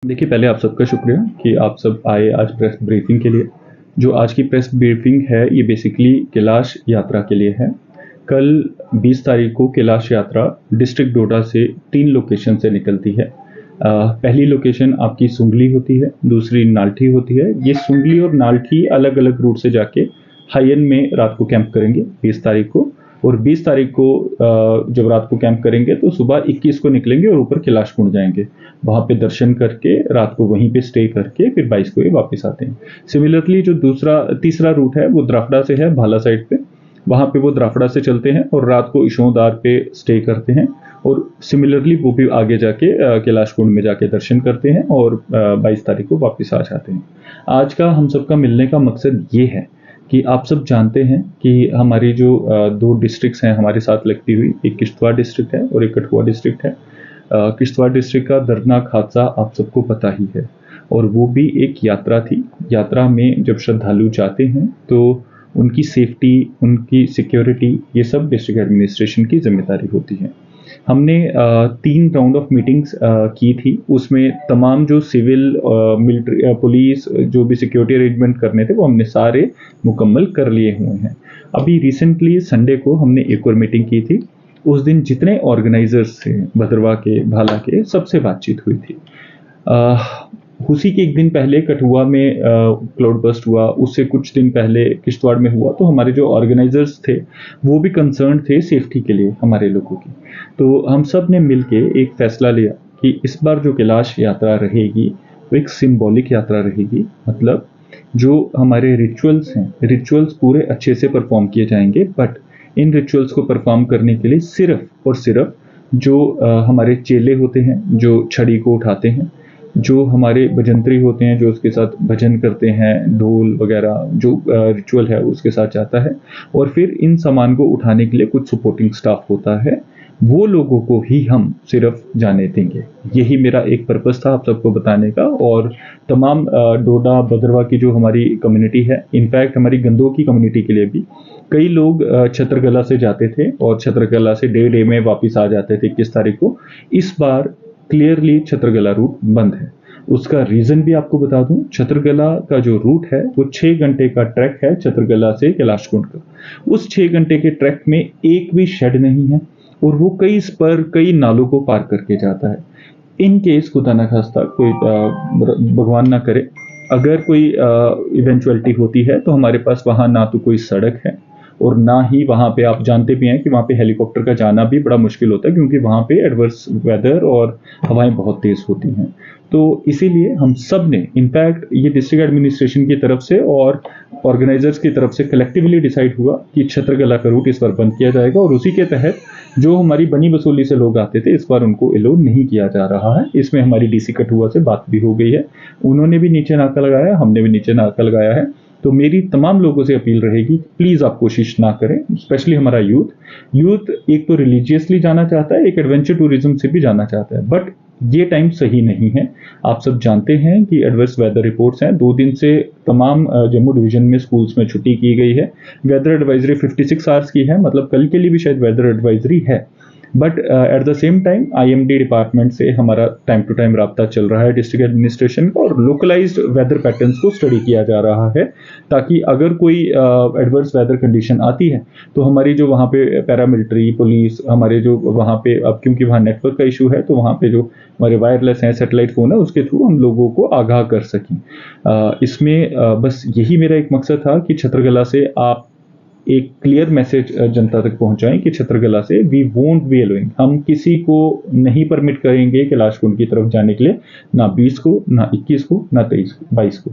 देखिए, पहले आप सबका शुक्रिया कि आप सब आए आज प्रेस ब्रीफिंग के लिए। जो आज की प्रेस ब्रीफिंग है, ये बेसिकली कैलाश यात्रा के लिए है। कल 20 तारीख को कैलाश यात्रा डिस्ट्रिक्ट डोडा से 3 लोकेशन से निकलती है। पहली लोकेशन आपकी सुंगली होती है, दूसरी नाल्ठी होती है। ये सुंगली और नाल्ठी अलग-अलग रूट से जाके हायन में रात को कैंप करेंगे 20 तारीख को, और 20 तारीख को जब रात को कैंप करेंगे तो सुबह 21 को निकलेंगे और ऊपर कैलाश कुंड जाएंगे। वहाँ पे दर्शन करके रात को वहीं पे स्टे करके फिर 22 को ये वापस आते हैं। सिमिलरली जो तीसरा रूट है वो द्राफड़ा से है, भाला साइड पे। वहाँ पे वो द्राफड़ा से चलते हैं और रात को इशोदार पे स्टे करते हैं, और सिमिलरली वो भी आगे जाके कैलाश कुंड में जाके दर्शन करते हैं और 22 तारीख को वापस आ जाते हैं। आज का हम सबका मिलने का मकसद ये है कि आप सब जानते हैं कि हमारी जो 2 डिस्ट्रिक्ट्स हैं हमारे साथ लगती हुई, एक किश्तवाड़ डिस्ट्रिक्ट है और एक कठुआ डिस्ट्रिक्ट है। किश्तवाड़ डिस्ट्रिक्ट का दर्दनाक हादसा आप सबको पता ही है, और वो भी एक यात्रा थी। यात्रा में जब श्रद्धालु जाते हैं तो उनकी सेफ्टी, उनकी सिक्योरिटी, ये सब डिस्ट्रिक्ट एडमिनिस्ट्रेशन की जिम्मेदारी होती है। हमने 3 राउंड ऑफ मीटिंग्स की थी। उसमें तमाम जो सिविल, मिलिट्री, पुलिस, जो भी सिक्योरिटी अरेंजमेंट करने थे वो हमने सारे मुकम्मल कर लिए हुए हैं। अभी रिसेंटली संडे को हमने एक और मीटिंग की थी। उस दिन जितने ऑर्गेनाइजर्स थे भद्रवाह के, भाला के, सबसे बातचीत हुई थी। उसी के एक दिन पहले कठुआ में क्लाउड बस्ट हुआ, उससे कुछ दिन पहले किश्तवाड़ में हुआ। तो हमारे जो ऑर्गेनाइजर्स थे वो भी कंसर्न थे सेफ्टी के लिए हमारे लोगों की। तो हम सब ने मिलके एक फैसला लिया कि इस बार जो कैलाश यात्रा रहेगी वो एक सिंबॉलिक यात्रा रहेगी। मतलब जो हमारे रिचुअल्स हैं, रिचुअल्स पूरे अच्छे से परफॉर्म किए जाएंगे, बट इन रिचुअल्स को परफॉर्म करने के लिए सिर्फ और सिर्फ जो हमारे चेले होते हैं, जो छड़ी को उठाते हैं, जो हमारे भजंत्री होते हैं, जो उसके साथ भजन करते हैं, ढोल वगैरह जो रिचुअल है उसके साथ जाता है, और फिर इन सामान को उठाने के लिए कुछ सपोर्टिंग स्टाफ होता है, वो लोगों को ही हम सिर्फ जाने देंगे। यही मेरा एक पर्पस था आप सबको बताने का। और तमाम डोडा भद्रवाह की जो हमारी कम्युनिटी है, इनफैक्ट हमारी गंदों की कम्युनिटी के लिए भी कई लोग छत्रकला से जाते थे और छत्रकला से डे में वापस आ जाते थे 21 तारीख को। इस बार क्लियरली छत्रकला रूट बंद है। उसका रीजन भी आपको बता दूं, छत्रकला का जो रूट है वो 6 घंटे का ट्रैक है छत्रकला से कैलाश कुंड का। उस 6 घंटे के ट्रैक में एक भी शेड नहीं है, और वो कई स्पर, कई नालों को पार करके जाता है। इन केस खुदा न खास्ता कोई भगवान ना करे, अगर कोई इवेंचुअलिटी होती है तो हमारे पास वहाँ ना तो कोई सड़क है, और ना ही वहाँ पे, आप जानते भी हैं कि वहाँ पे हेलीकॉप्टर का जाना भी बड़ा मुश्किल होता है, क्योंकि वहाँ पे एडवर्स वेदर और हवाएं बहुत तेज़ होती हैं। तो इसीलिए हम सब ने, इनफैक्ट ये डिस्ट्रिक्ट एडमिनिस्ट्रेशन की तरफ से और ऑर्गेनाइजर्स की तरफ से कलेक्टिवली डिसाइड हुआ कि छत्रकला का रूट इस बार बंद किया जाएगा, और उसी के तहत जो हमारी बनी बसोली से लोग आते थे इस बार उनको अलाउ नहीं किया जा रहा है। इसमें हमारी डीसी कठुआ से बात भी हो गई है, उन्होंने भी नीचे नाका लगाया, हमने भी नीचे नाका लगाया है। तो मेरी तमाम लोगों से अपील रहेगी, प्लीज़ आप कोशिश ना करें, स्पेशली हमारा यूथ एक तो रिलीजियसली जाना चाहता है, एक एडवेंचर टूरिज्म से भी जाना चाहता है, बट ये टाइम सही नहीं है। आप सब जानते हैं कि एडवर्स वेदर रिपोर्ट्स हैं। 2 दिन से तमाम जम्मू डिवीजन में स्कूल्स में छुट्टी की गई है। वेदर एडवाइजरी 56 आवर्स की है, मतलब कल के लिए भी शायद वेदर एडवाइजरी है। But at the same time IMD department से हमारा टाइम टू टाइम राब्ता चल रहा है डिस्ट्रिक्ट एडमिनिस्ट्रेशन का, और लोकलाइज्ड वेदर पैटर्न्स को स्टडी किया जा रहा है, ताकि अगर कोई एडवर्स वेदर कंडीशन आती है तो हमारी जो वहाँ पे पैरामिलिट्री, पुलिस, हमारे जो वहाँ पे, अब क्योंकि वहाँ नेटवर्क का इशू है तो वहाँ पे जो हमारे वायरलेस हैं, सैटेलाइट फ़ोन है, उसके थ्रू हम लोगों को आगाह कर सकें। इसमें बस यही मेरा एक मकसद था कि छत्रकला से आप एक क्लियर मैसेज जनता तक पहुंचाएं कि छत्रकला से वी वोंट बी अलोइंग, हम किसी को नहीं परमिट करेंगे कैलाश कुंड की तरफ जाने के लिए, ना 20 को, ना 21 को, ना 22 को।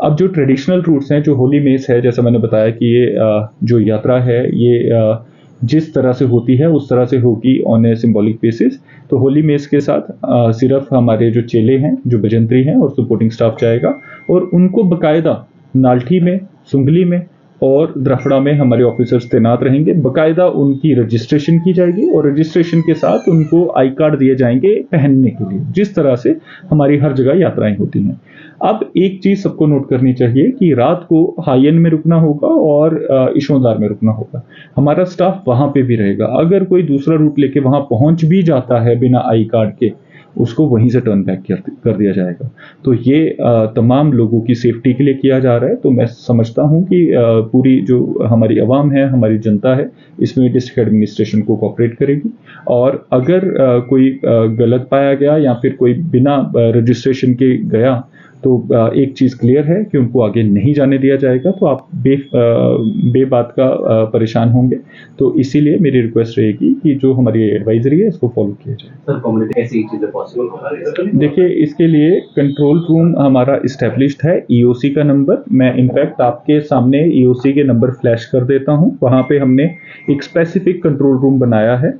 अब जो ट्रेडिशनल रूट्स हैं, जो होली मेस है, जैसा मैंने बताया कि ये जो यात्रा है ये जिस तरह से होती है उस तरह से होगी ऑन ए सिंबॉलिक बेसिस। तो होली मेस के साथ सिर्फ हमारे जो चेले हैं, जो भजंत्री हैं और सपोर्टिंग स्टाफ जाएगा, और उनको बकायदा नाल्ठी में, सुंगली में और द्राफड़ा में हमारे ऑफिसर्स तैनात रहेंगे। बकायदा उनकी रजिस्ट्रेशन की जाएगी, और रजिस्ट्रेशन के साथ उनको आई कार्ड दिए जाएंगे पहनने के लिए, जिस तरह से हमारी हर जगह यात्राएं होती हैं। अब एक चीज सबको नोट करनी चाहिए कि रात को हायन में रुकना होगा और इशोदार में रुकना होगा। हमारा स्टाफ वहां पे भी रहेगा। अगर कोई दूसरा रूट लेके वहां पहुंच भी जाता है बिना आई कार्ड के, उसको वहीं से टर्न बैक कर दिया जाएगा। तो ये तमाम लोगों की सेफ्टी के लिए किया जा रहा है। तो मैं समझता हूँ कि पूरी जो हमारी आवाम है, हमारी जनता है, इसमें डिस्ट्रिक्ट एडमिनिस्ट्रेशन को कोऑपरेट करेगी। और अगर कोई गलत पाया गया या फिर कोई बिना रजिस्ट्रेशन के गया, तो एक चीज़ क्लियर है कि उनको आगे नहीं जाने दिया जाएगा। तो आप बेबात का परेशान होंगे। तो इसीलिए मेरी रिक्वेस्ट रहेगी कि जो हमारी एडवाइजरी है इसको फॉलो किया जाए। सर, कम्युनिटी ऐसी चीजें पॉसिबल होगा? देखिए, इसके लिए कंट्रोल रूम हमारा इस्टेब्लिश्ड है, ईओसी का नंबर मैं इनफैक्ट आपके सामने ईओसी के नंबर फ्लैश कर देता हूं। वहां पे हमने एक स्पेसिफिक कंट्रोल रूम बनाया है।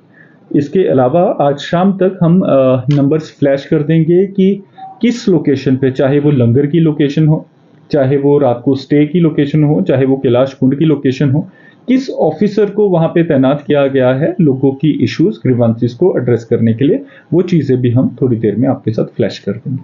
इसके अलावा आज शाम तक हम नंबर्स फ्लैश कर देंगे कि किस लोकेशन पे, चाहे वो लंगर की लोकेशन हो, चाहे वो रात को स्टे की लोकेशन हो, चाहे वो कैलाश कुंड की लोकेशन हो, किस ऑफिसर को वहां पे तैनात किया गया है लोगों की इश्यूज ग्रीवांसेस को एड्रेस करने के लिए। वो चीजें भी हम थोड़ी देर में आपके साथ फ्लैश कर देंगे।